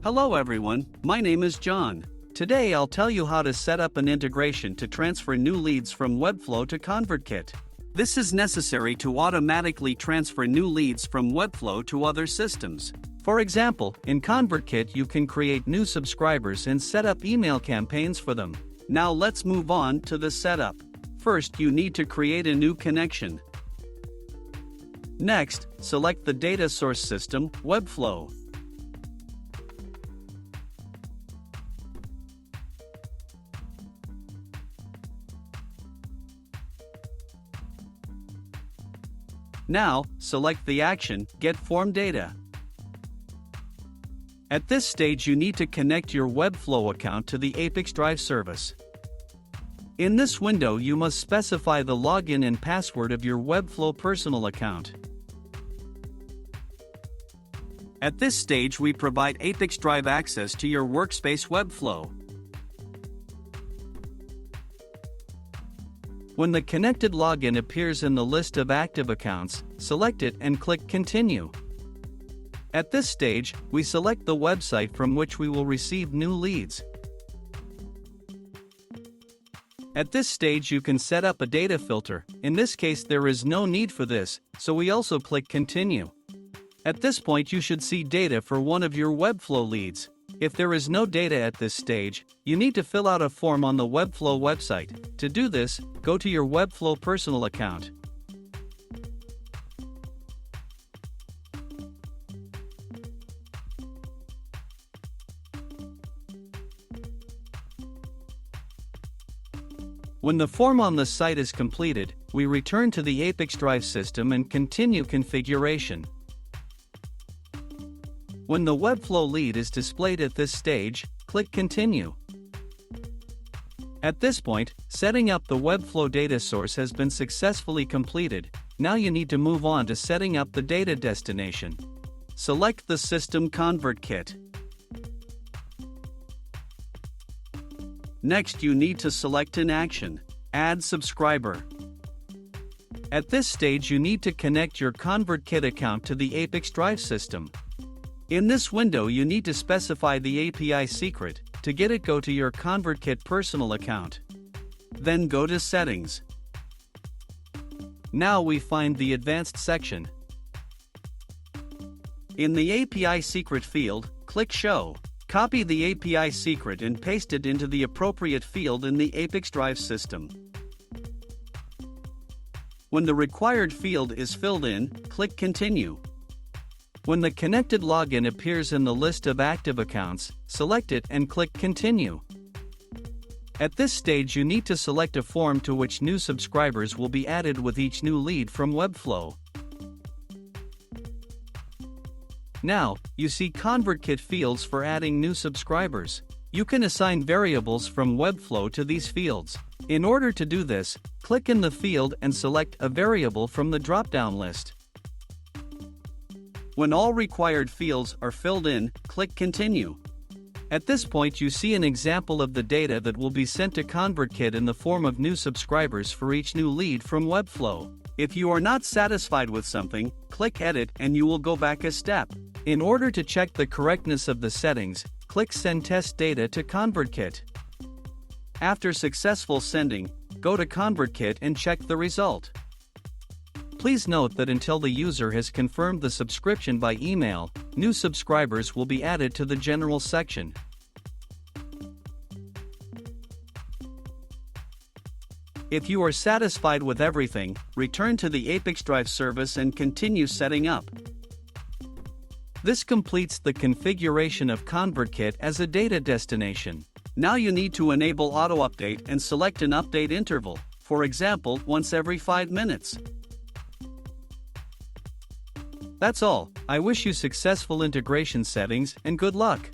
Hello everyone, my name is John. Today I'll tell you how to set up an integration to transfer new leads from Webflow to ConvertKit. This is necessary to automatically transfer new leads from Webflow to other systems. For example, in ConvertKit you can create new subscribers and set up email campaigns for them. Now let's move on to the setup. First, you need to create a new connection. Next, select the data source system, Webflow. Now, select the action, Get Form Data. At this stage you need to connect your Webflow account to the ApiX-Drive service. In this window you must specify the login and password of your Webflow personal account. At this stage we provide ApiX-Drive access to your workspace Webflow. When the connected login appears in the list of active accounts, select it and click Continue. At this stage, we select the website from which we will receive new leads. At this stage you can set up a data filter. In this case there is no need for this, so we also click Continue. At this point you should see data for one of your Webflow leads. If there is no data at this stage, you need to fill out a form on the Webflow website. To do this, go to your Webflow personal account. When the form on the site is completed, we return to the ApiX-Drive system and continue configuration. When the Webflow lead is displayed at this stage, click Continue. At this point, setting up the Webflow data source has been successfully completed. Now you need to move on to setting up the data destination. Select the system ConvertKit. Next you need to select an action, Add Subscriber. At this stage you need to connect your ConvertKit account to the ApiX-Drive system. In this window you need to specify the API secret. To get it, go to your ConvertKit personal account. Then go to Settings. Now we find the Advanced section. In the API secret field, click Show. Copy the API secret and paste it into the appropriate field in the ApiX-Drive system. When the required field is filled in, click Continue. When the connected login appears in the list of active accounts, select it and click Continue. At this stage you need to select a form to which new subscribers will be added with each new lead from Webflow. Now, you see ConvertKit fields for adding new subscribers. You can assign variables from Webflow to these fields. In order to do this, click in the field and select a variable from the drop-down list. When all required fields are filled in, click Continue. At this point you see an example of the data that will be sent to ConvertKit in the form of new subscribers for each new lead from Webflow. If you are not satisfied with something, click Edit and you will go back a step. In order to check the correctness of the settings, click Send Test Data to ConvertKit. After successful sending, go to ConvertKit and check the result. Please note that until the user has confirmed the subscription by email, new subscribers will be added to the General section. If you are satisfied with everything, return to the ApiX-Drive service and continue setting up. This completes the configuration of ConvertKit as a data destination. Now you need to enable auto-update and select an update interval, for example, once every 5 minutes. That's all. I wish you successful integration settings and good luck.